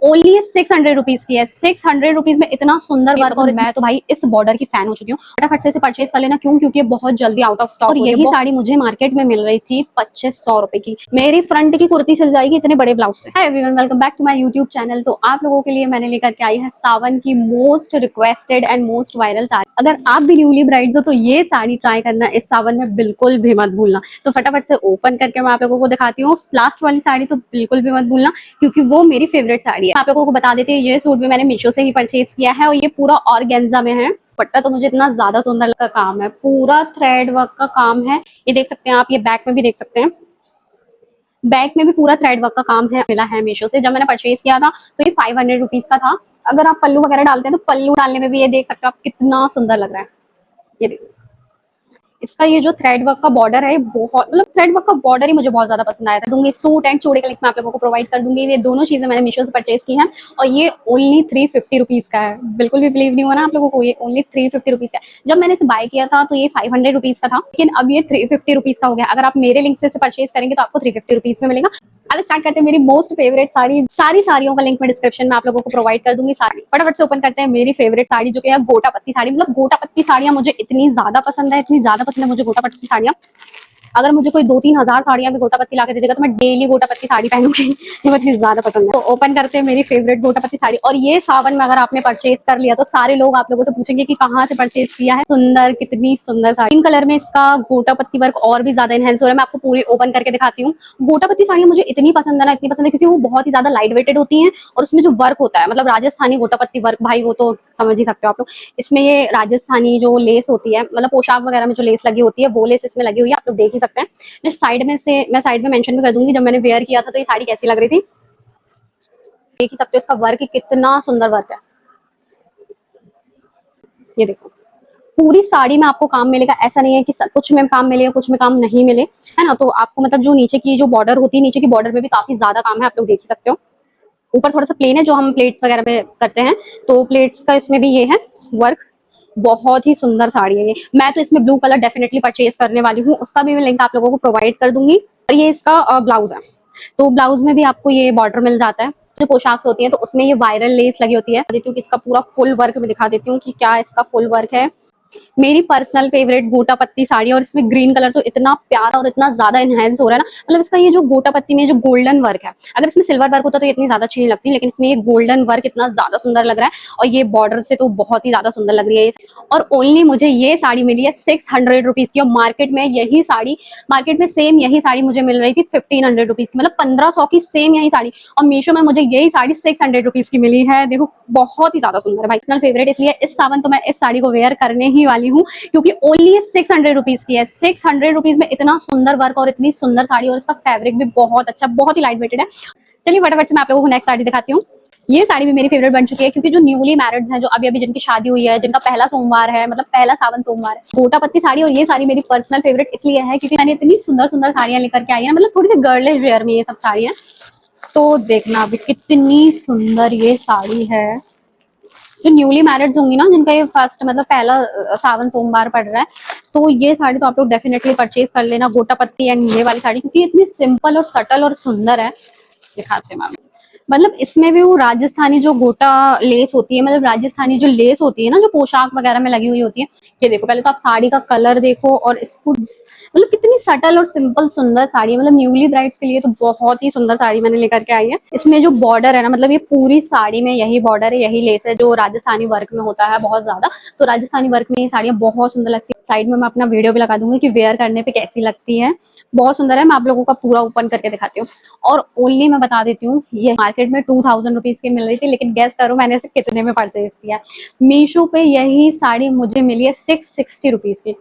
Only 600 rupees की है। 600 rupees में इतना सुंदर वर्क। और मैं तो भाई इस बॉर्डर की फैन हो चुकी हूँ। फटाफट से परचेज कर लेना, क्यों? क्योंकि बहुत जल्दी आउट ऑफ स्टॉक। और यही साड़ी मुझे मार्केट में मिल रही थी 2500 रुपए की। मेरी फ्रंट की कुर्ती सिल जाएगी इतने बड़े ब्लाउज से। Hi everyone, welcome back to my YouTube channel. तो आप लोगों के लिए मैंने लेकर के आई है सावन की most requested and most viral sari. अगर आप भी न्यूली ब्राइड्स हो तो ये साड़ी ट्राई करना इस सावन में बिल्कुल भी मत भूलना। तो फटाफट से ओपन करके मैं आप लोगों को दिखाती हूँ। लास्ट वाली साड़ी तो बिल्कुल भी मत भूलना, क्योंकि वो मेरी फेवरेट साड़ी है। आप लोगों को बता देती हूँ, ये सूट भी मैंने मीशो से ही परचेज किया है और ये पूरा ऑर्गेन्जा में है। पट्टा तो मुझे इतना ज्यादा सुंदर का काम है, पूरा थ्रेड वर्क का काम है। ये देख सकते हैं आप, ये बैक में भी देख सकते हैं, बैक में भी पूरा थ्रेड वर्क का काम है। मिला है मीशो से। जब मैंने परचेज किया था तो ये 500 रुपीज का था। अगर आप पल्लू वगैरह डालते हैं तो पल्लू डालने में भी ये देख सकते हो आप कितना सुंदर लग रहा है। ये देखो, इसका ये जो थ्रेड वर्क का बॉर्डर है, बहुत मतलब थ्रेड वर्क का बॉर्डर ही मुझे बहुत ज्यादा पसंद आया था। दूंगी सूट एंड चूड़ी का लिंक मैं आप लोगों को प्रोवाइड कर दूंगी। ये दोनों चीजें मैंने मीशो से परचेज की हैं और ये ओनली 350 रुपीज का है। बिल्कुल भी बिलीव नहीं हुआ ना आप लोगों को, ये ओनली 350 रुपीज का है। जब मैंने इसे बाय किया था तो ये 500 रुपीज का था, लेकिन अब ये 350 रुपीज का हो गया। अगर आप मेरे लिंक से परचेज करेंगे तो आपको 350 रुपीज में मिलेगा। अब स्टार्ट करते हैं मेरी मोस्ट फेवरेट साड़ी। सारी साड़ियों का लिंक मैं डिस्क्रिप्शन में आप लोगों को प्रोवाइड कर दूंगी। साड़ी फटाफट से ओपन करते हैं मेरी फेवरेट साड़ी, जो कि है गोटा पत्ती साड़ी। मतलब गोटा पत्ती साड़ियां मुझे इतनी ज्यादा पसंद है, इतनी ज्यादा पसंद है मुझे गोटा पत्ती साड़ियां। अगर मुझे कोई 2-3 हजार साड़ियां भी गोटा पत्ती ला के दे देगा तो मैं डेली गोटा पत्ती साड़ी पहनूंगी। मुझे इतनी ज्यादा पसंद है। तो ओपन करते हैं मेरी फेवरेट गोटा पत्ती साड़ी। और ये सावन में अगर आपने परचेज कर लिया तो सारे लोग आप लोगों से पूछेंगे कि कहाँ से परचेज किया है। सुंदर, कितनी सुंदर साड़ी। इन कलर में इसका गोटा पत्ती वर्क और भी ज्यादा इनहेंस हो रहा है। मैं आपको पूरी ओपन करके दिखाती हूँ। गोटा पत्ती साड़ियां मुझे इतनी पसंद है ना, इतनी पसंद है, क्योंकि वो बहुत ही ज्यादा लाइट वेटेड होती है और उसमें जो वर्क होता है, मतलब राजस्थानी गोटा पत्ती वर्क, भाई वो तो समझ ही सकते हो आप लोग। इसमें ये राजस्थानी जो लेस होती है, मतलब पोशाक वगैरह में जो लेस लगी होती है, वो लेस इसमें लगी हुई है, आप लोग देख ही सकते हैं। साइड में से मैं साइड में मेंशन भी कर दूंगी जब मैंने वेयर किया था तो ये साड़ी कैसी लग रही थी। देख ही सकते हो इसका वर्क कितना सुंदर वर्क है। ये देखो, पूरी साड़ी में आपको काम मिलेगा। ऐसा नहीं है कि कुछ में काम मिले कुछ में काम नहीं मिले, है ना। तो आपको मतलब जो नीचे की जो बॉर्डर होती है, नीचे की बॉर्डर में भी काफी ज्यादा काम है, आप लोग देख ही सकते हो। ऊपर थोड़ा सा प्लेन है जो हम प्लेट्स वगैरह पे करते हैं, तो प्लेट्स का इसमें भी ये है वर्क। बहुत ही सुंदर साड़ी है ये। मैं तो इसमें ब्लू कलर डेफिनेटली परचेज करने वाली हूँ, उसका भी मैं लिंक आप लोगों को प्रोवाइड कर दूंगी। और ये इसका ब्लाउज है, तो ब्लाउज में भी आपको ये बॉर्डर मिल जाता है। जो पोशाक होती है तो उसमें ये वायरल लेस लगी होती है। देती हूँ कि इसका पूरा फुल वर्क में दिखा देती हूँ कि क्या इसका फुल वर्क है। मेरी पर्सनल फेवरेट गोटा पत्ती साड़ी, और इसमें ग्रीन कलर तो इतना प्यारा और इतना ज्यादा इनहेंस हो रहा है ना। मतलब इसका ये जो गोटा पत्ती में जो गोल्डन वर्क है, अगर इसमें सिल्वर वर्क होता तो ये इतनी ज्यादा अच्छी नहीं लगती, लेकिन इसमें ये गोल्डन वर्क इतना ज्यादा सुंदर लग रहा है और ये बॉर्डर से तो बहुत ही ज्यादा सुंदर लग रही है। और ओनली मुझे ये साड़ी मिली है 600 रुपीज की। और मार्केट में सेम यही साड़ी मुझे मिल रही थी 1500 रुपीज की, मतलब 1500 की सेम यही साड़ी। और मीशो में मुझे यही साड़ी 600 रुपीज की मिली है। देखो बहुत ही ज्यादा सुंदर है, पर्सनल फेवरेट। इसलिए इस सावन तो मैं इस साड़ी को वेयर करने ही वाली हूँ, क्योंकि ओनली 600 रुपीज की है। 600 रुपीज में इतना सुंदर वर्क और इतनी सुंदर साड़ी, और इसका फैब्रिक भी बहुत अच्छा, बहुत ही लाइट वेटेड है। चलिए फटाफट से मैं आप लोगों को नेक्स्ट साड़ी दिखाती हूँ। ये साड़ी भी मेरी फेवरेट बन चुकी है, क्योंकि जो न्यूली मैरिड्स हैं, जो अभी अभी जिनकी शादी हुई है, जिनका पहला सोमवार है, मतलब पहला सावन सोमवार है, गोटा पत्ती साड़ी और ये साड़ी मेरी पर्सनल फेवरेट इसलिए है क्योंकि मैंने इतनी सुंदर सुंदर साड़ियां लेकर के आई है, मतलब थोड़ी सी गर्लिश वेयर में ये सब साड़ियां। तो देखना अभी कितनी सुंदर ये साड़ी है। जो न्यूली मैरिड होंगी ना, जिनका ये फर्स्ट मतलब पहला सावन सोमवार पड़ रहा है, तो ये साड़ी तो आप लोग डेफिनेटली परचेज कर लेना, गोटा पत्ती एंड ये वाली साड़ी, क्योंकि इतनी सिंपल और सटल और सुंदर है। दिखाते हैं मैम, मतलब इसमें भी वो राजस्थानी जो गोटा लेस होती है, मतलब राजस्थानी जो लेस होती है ना, जो पोशाक वगैरह में लगी हुई होती है। ये देखो, पहले तो आप साड़ी का कलर देखो और इसको, मतलब कितनी सटल और सिंपल सुंदर साड़ी है। मतलब न्यूली ब्राइड्स के लिए तो बहुत ही सुंदर साड़ी मैंने लेकर के आई है। इसमें जो बॉर्डर है ना, मतलब ये पूरी साड़ी में यही बॉर्डर है, यही लेस है जो राजस्थानी वर्क में होता है बहुत ज्यादा। तो राजस्थानी वर्क में ये साड़ियां बहुत सुंदर लगती है। साइड में मैं अपना वीडियो भी लगा दूंगी कि वेयर करने पे कैसी लगती है। बहुत सुंदर है, मैं आप लोगों का पूरा ओपन करके दिखाती हूँ। और ओनली मैं बता देती हूँ, ये मार्केट में 2000 रुपीज की मिल रही थी, लेकिन गेस करो मैंने इसे कितने में परचेज किया। मीशो पे यही साड़ी मुझे मिली है 660 रुपीज की।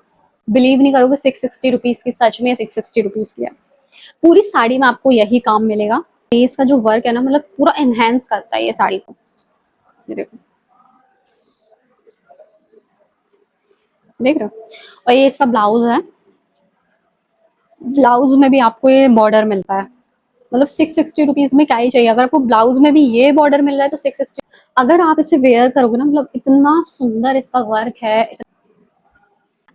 बिलीव नहीं करोगे, 660 रुपीज की, सच में 660 रुपीज की है। पूरी साड़ी में आपको यही काम मिलेगा। इसका जो वर्क है ना, मतलब पूरा एनहेंस करता है ये साड़ी को। ये देखो, देख रहे हो। और ये इसका ब्लाउज है, ब्लाउज में भी आपको ये बॉर्डर मिलता है। मतलब 660 रुपीज में क्या ही चाहिए, अगर आपको ब्लाउज में भी ये बॉर्डर मिल रहा है तो 660। अगर आप इसे वेयर करोगे ना, मतलब इतना सुंदर इसका वर्क है।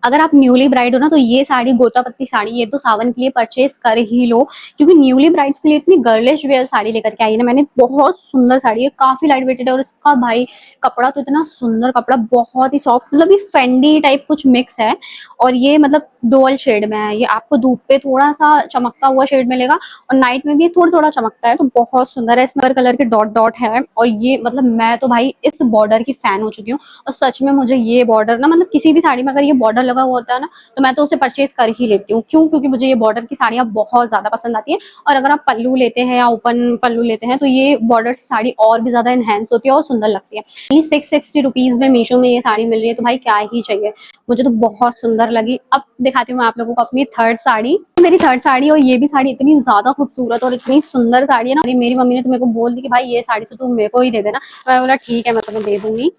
अगर आप न्यूली ब्राइड हो ना तो ये साड़ी गोटा पत्ती साड़ी ये तो सावन के लिए परचेज कर ही लो, क्योंकि न्यूली ब्राइड्स के लिए इतनी गर्लिश वेयर साड़ी लेकर के आई है ना मैंने, बहुत सुंदर साड़ी है, काफी लाइट वेटेड है और इसका भाई कपड़ा तो इतना सुंदर कपड़ा, बहुत ही सॉफ्ट, मतलब ये फेंडी टाइप कुछ मिक्स है। और ये मतलब डुअल शेड में है, ये आपको धूप पे थोड़ा सा चमकता हुआ शेड मिलेगा और नाइट में भी थोड़ा थोड़ा चमकता है, तो बहुत सुंदर है। इसमें कलर के डॉट डॉट है और ये मतलब मैं तो भाई इस बॉर्डर की फैन हो चुकी हूँ। और सच में मुझे ये बॉर्डर ना, मतलब किसी भी साड़ी में अगर ये बॉर्डर लगा हुआ होता है ना तो मैं तो उसे परचेज कर ही लेती हूँ। क्यों? क्योंकि मुझे ये बॉर्डर की साड़ियाँ बहुत ज्यादा पसंद आती है। और अगर आप पल्लू लेते हैं या ओपन पल्लू लेते हैं तो ये बॉर्डर से साड़ी और भी ज्यादा इनहेंस होती है और सुंदर लगती है। 660 रुपीज में मीशो में ये साड़ी मिल रही है, तो भाई क्या ही चाहिए। मुझे तो बहुत सुंदर लगी। अब दिखाती हूँ मैं आप लोगों को अपनी थर्ड साड़ी, मेरी थर्ड साड़ी। और ये भी साड़ी इतनी ज्यादा खूबसूरत और इतनी सुंदर साड़ी है ना, मेरी मम्मी ने तो मेरे को बोल दी कि भाई ये साड़ी तो तुम मेरे को ही दे देना। मैं बोला ठीक है मैं तुम्हें दे दूंगी।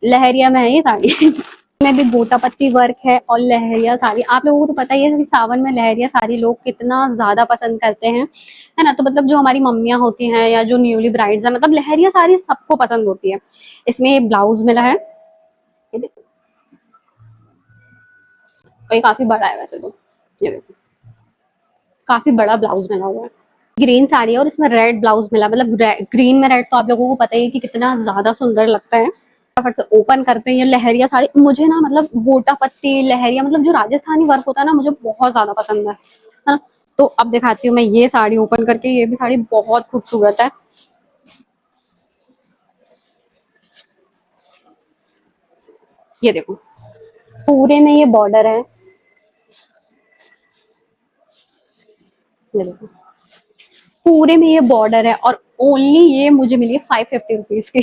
लहरिया में है ये साड़ी में भी गोटा पत्ती वर्क है और लहरिया साड़ी। आप लोगों को तो पता ही है कि सावन में लहरिया साड़ी लोग कितना ज्यादा पसंद करते हैं, है ना। तो मतलब जो हमारी मम्मियां होती हैं या जो न्यूली ब्राइड्स हैं, मतलब लहरिया साड़ी सबको पसंद होती है। इसमें ब्लाउज मिला है, ये देखो, और ये काफी बड़ा है वैसे तो, ये देखो काफी बड़ा ब्लाउज मिला हुआ है। ग्रीन साड़ी है और इसमें रेड ब्लाउज मिला, मतलब ग्रीन में रेड तो आप लोगों को पता ही है कि कितना ज्यादा सुंदर लगता है। फटाफट से ओपन करते हैं। ये लहरिया साड़ी मुझे ना, मतलब गोटा पत्ती लहरिया, मतलब जो राजस्थानी वर्क होता है ना, मुझे बहुत ज्यादा पसंद है ना। तो अब दिखाती हूँ मैं ये साड़ी ओपन करके। ये भी साड़ी बहुत खूबसूरत है, ये देखो पूरे में ये बॉर्डर है, ये देखो पूरे में ये बॉर्डर है। और ओनली ये मुझे मिली है 550 रुपीज की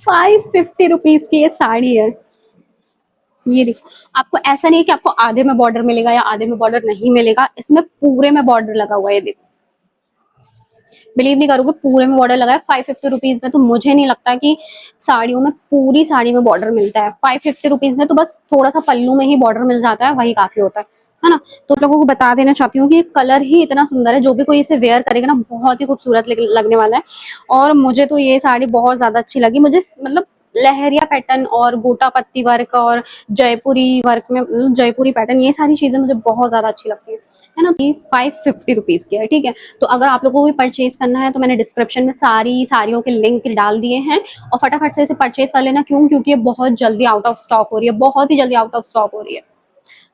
550 रुपीज की ये साड़ी है। ये देखो, आपको ऐसा नहीं है कि आपको आधे में बॉर्डर मिलेगा या आधे में बॉर्डर नहीं मिलेगा, इसमें पूरे में बॉर्डर लगा हुआ है। ये देखो, बिलीव नहीं करोगे, पूरे में बॉर्डर लगा है 550 रुपीज में। तो मुझे नहीं लगता कि साड़ियों में पूरी साड़ी में बॉर्डर मिलता है 550 रुपीज में। तो बस थोड़ा सा पल्लू में ही बॉर्डर मिल जाता है, वही काफी होता है ना। तो लोगों को बता देना चाहती हूँ कि कलर ही इतना सुंदर है, जो भी कोई इसे वेयर करेगा ना बहुत ही खूबसूरत लगने वाला है। और मुझे तो ये साड़ी बहुत ज्यादा अच्छी लगी। मुझे मतलब लहरिया पैटर्न और गोटा पत्ती वर्क और जयपुरी वर्क में, जयपुरी पैटर्न, ये सारी चीजें मुझे बहुत ज्यादा अच्छी लगती है ना। 550 रुपीज की है, ठीक है। तो अगर आप लोगों को भी परचेज करना है तो मैंने डिस्क्रिप्शन में सारी साड़ियों के लिंक डाल दिए हैं, और फटाफट से इसे परचेज कर लेना। क्यों? क्योंकि ये बहुत जल्दी आउट ऑफ स्टॉक हो रही है, बहुत ही जल्दी आउट ऑफ स्टॉक हो रही है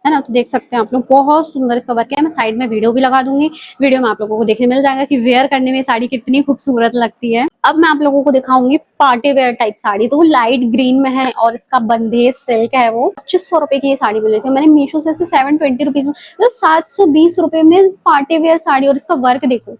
ना। तो देख सकते हैं आप लोग, बहुत सुंदर इसका वर्क है। मैं साइड में वीडियो भी लगा दूंगी, वीडियो में आप लोगों को देखने मिल जाएगा कि वेयर करने में साड़ी कितनी खूबसूरत लगती है। अब मैं आप लोगों को दिखाऊंगी पार्टी वेयर टाइप साड़ी। तो वो लाइट ग्रीन में है और इसका बंदेज सिल्क है। वो 2500 रुपए की ये साड़ी मिल रही थी, मैंने मीशो से 720 रुपीज में, मतलब 720 रुपए में पार्टी वेयर साड़ी। और इसका वर्क देखो,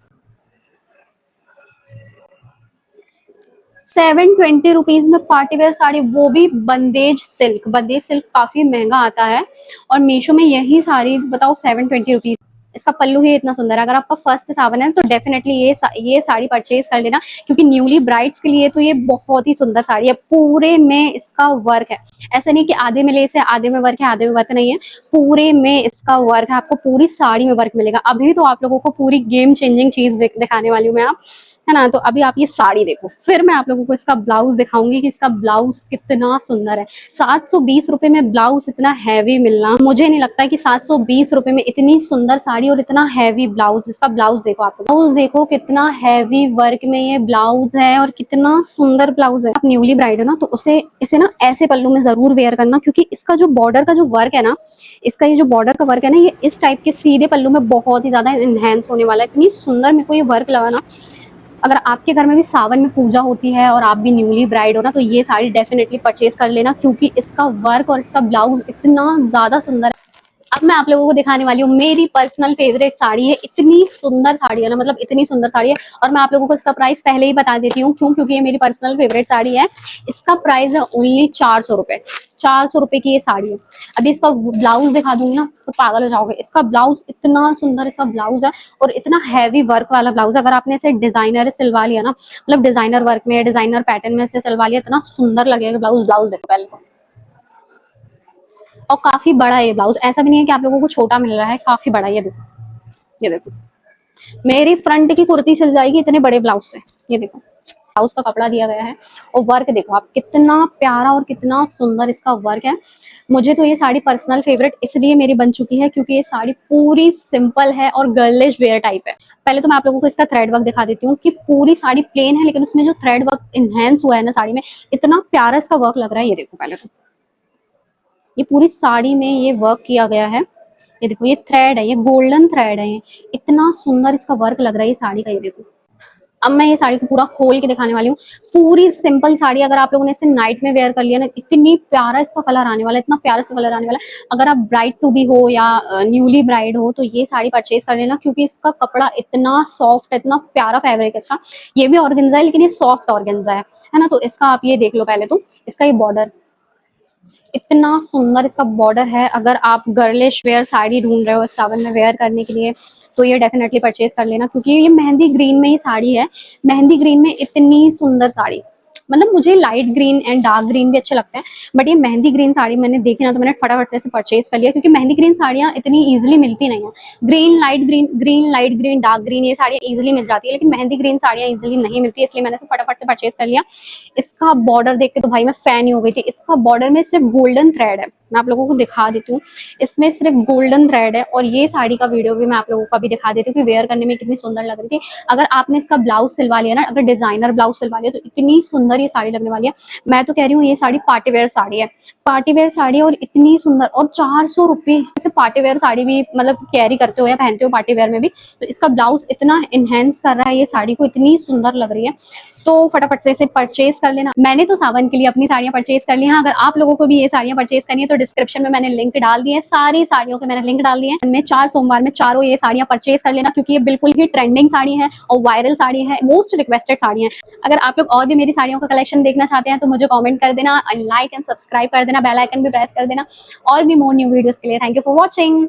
720 रुपीज में पार्टी वेयर साड़ी, वो भी बंदेज सिल्क। बंदेज सिल्क काफी महंगा आता है और मीशो में यही साड़ी बताओ 720 रुपीज। इसका पल्लू ही इतना सुंदर है। अगर आपका फर्स्ट सावन है तो डेफिनेटली ये साड़ी परचेज कर लेना, क्योंकि न्यूली ब्राइड्स के लिए तो ये बहुत ही सुंदर साड़ी है। पूरे में इसका वर्क है, ऐसा नहीं कि आधे में लेस है आधे में वर्क है आधे में वर्क नहीं है, पूरे में इसका वर्क है। आपको पूरी साड़ी में वर्क मिलेगा। अभी तो आप लोगों को पूरी गेम चेंजिंग चीज दिखाने वाली हूँ मैं, आप है ना। तो अभी आप ये साड़ी देखो, फिर मैं आप लोगों को इसका ब्लाउज दिखाऊंगी कि इसका ब्लाउज कितना सुंदर है। 720 रुपए में ब्लाउज इतना हैवी मिलना, मुझे नहीं लगता कि 720 रुपए में इतनी सुंदर साड़ी और इतना हैवी ब्लाउज। इसका ब्लाउज देखो, आप ब्लाउज देखो कितना हैवी वर्क में ये ब्लाउज है और कितना सुंदर ब्लाउज है। आप न्यूली ब्राइड है ना, तो इसे ना ऐसे पल्लू में जरूर वेयर करना, क्योंकि इसका जो बॉर्डर का जो वर्क है ना, इसका ये जो बॉर्डर का वर्क है ना, ये इस टाइप के सीधे पल्लू में बहुत ही ज्यादा इनहेंस होने वाला है। इतनी सुंदर मेरे को ये वर्क लगा ना। अगर आपके घर में भी सावन में पूजा होती है और आप भी न्यूली ब्राइड हो ना, तो ये साड़ी डेफिनेटली परचेज कर लेना, क्योंकि इसका वर्क और इसका ब्लाउज इतना ज्यादा सुंदर है। अब मैं आप लोगों को दिखाने वाली हूँ मेरी पर्सनल फेवरेट साड़ी है। इतनी सुंदर साड़ी है ना, मतलब इतनी सुंदर साड़ी है। और मैं आप लोगों को इसका प्राइस पहले ही बता देती हूँ, क्यों? क्योंकि ये मेरी पर्सनल फेवरेट साड़ी है। इसका प्राइस है ओनली 400 रुपए। 400 रुपए की ये साड़ी है। अभी इसका ब्लाउज दिखा दूंगी ना तो पागल हो जाओगे। इसका ब्लाउज इतना सुंदर इसका ब्लाउज है और इतना हैवी वर्क वाला ब्लाउज है। अगर आपने इसे डिजाइनर सिलवा लिया ना, मतलब डिजाइनर वर्क में डिजाइनर पैटर्न में इसे सिलवा लिया, इतना सुंदर लगेगा ब्लाउज। ब्लाउज देखो पहले तो, और काफी बड़ा है ये ब्लाउज। ऐसा भी नहीं है कि आप लोगों को छोटा मिल रहा है, काफी बड़ा है। ये देखो, ये देखो मेरी फ्रंट की कुर्ती सिल जाएगी इतने बड़े ब्लाउज से। ये देखो, ब्लाउज का कपड़ा दिया गया है और वर्क देखो आप कितना प्यारा और कितना सुंदर इसका वर्क है। मुझे तो ये साड़ी पर्सनल फेवरेट इसलिए मेरी बन चुकी है क्योंकि ये साड़ी पूरी सिंपल है और गर्लिश वेयर टाइप है। पहले तो मैं आप लोगों को इसका थ्रेड वर्क दिखा देती हूँ कि पूरी साड़ी प्लेन है लेकिन उसमें जो थ्रेड वर्क इनहेंस हुआ है ना साड़ी में, इतना प्यारा इसका वर्क लग रहा है। ये देखो पहले तो ये पूरी साड़ी में ये वर्क किया गया है। ये देखो ये थ्रेड है, ये गोल्डन थ्रेड है, ये इतना सुंदर इसका वर्क लग रहा है ये साड़ी का। ये देखो अब मैं ये साड़ी को पूरा खोल के दिखाने वाली हूँ। पूरी सिंपल साड़ी अगर आप लोगों ने इसे नाइट में वेयर कर लिया ना, इतनी प्यारा इसका कलर आने वाला है, इतना प्यारा इसका कलर आने वाला है। अगर आप ब्राइड टू बी हो या न्यूली ब्राइड हो तो ये साड़ी परचेज कर लेना क्योंकि इसका कपड़ा इतना सॉफ्ट है, इतना प्यारा फैब्रिक है इसका। ये भी ऑर्गेन्जा है लेकिन ये सॉफ्ट ऑर्गेन्जा है ना। तो इसका आप ये देख लो पहले तो इसका ये बॉर्डर इतना सुंदर इसका बॉर्डर है। अगर आप गर्लिश वेयर साड़ी ढूंढ रहे हो सावन में वेयर करने के लिए तो ये डेफिनेटली परचेज कर लेना क्योंकि ये मेहंदी ग्रीन में ही साड़ी है। मेहंदी ग्रीन में इतनी सुंदर साड़ी, मतलब मुझे light green and dark green भी अच्छे लगते हैं बट ये मेहंदी ग्रीन साड़ी मैंने देखी ना तो मैंने फटाफट से परचेज कर लिया क्योंकि मेहंदी ग्रीन साड़ियाँ इतनी इजीली मिलती नहीं है। Green light green, green light green, dark green ये साड़ियाँ इजीली मिल जाती है लेकिन मेहंदी ग्रीन साड़ियाँ इजीली नहीं मिलती, इसलिए मैंने इसे फटाफट से परचेज कर लिया। इसका बॉर्डर देख के तो भाई मैं फैन ही हो गई थी। इसका बॉर्डर में सिर्फ गोल्डन थ्रेड है, मैं आप लोगों को दिखा देती हूँ। इसमें सिर्फ गोल्डन थ्रेड है और ये साड़ी का वीडियो भी मैं आप लोगों को अभी दिखा देती हूँ कि वेयर करने में कितनी सुंदर लग रही थी। अगर आपने इसका ब्लाउज सिलवा लिया ना, अगर डिजाइनर ब्लाउज सिलवा लिया तो इतनी सुंदर ये साड़ी लगने वाली है। मैं तो कह रही हूँ ये साड़ी पार्टी वेयर साड़ी है, पार्टी वेयर साड़ी और इतनी सुंदर। और 400 रुपये से पार्टी वेयर साड़ी भी मतलब कैरी करते हो या पहनते हो पार्टी वेयर में भी, तो इसका ब्लाउज इतना इनहेंस कर रहा है ये साड़ी को, इतनी सुंदर लग रही है। तो फटाफट से इसे परचेज कर लेना। मैंने तो सावन के लिए अपनी साड़ियां परचेज कर ली हैं। अगर आप लोगों को भी ये साड़ियां परचेज करनी है तो डिस्क्रिप्शन में मैंने लिंक डाल दिए हैं, सारी साड़ियों के मैंने लिंक डाल दिए हैं। इनमें 4 सोमवार में चारों ये साड़ियां परचेज कर लेना क्योंकि ये बिल्कुल ही ट्रेंडिंग साड़ी है और वायरल साड़ी है, मोस्ट रिक्वेस्टेड साड़ी है। अगर आप लोग और भी मेरी साड़ियों का कलेक्शन देखना चाहते हैं तो मुझे कॉमेंट कर देना, लाइक एंड सब्सक्राइब कर देना, बेल आइकन भी प्रेस कर देना और भी मोर न्यू वीडियोस के लिए। Thank you for watching.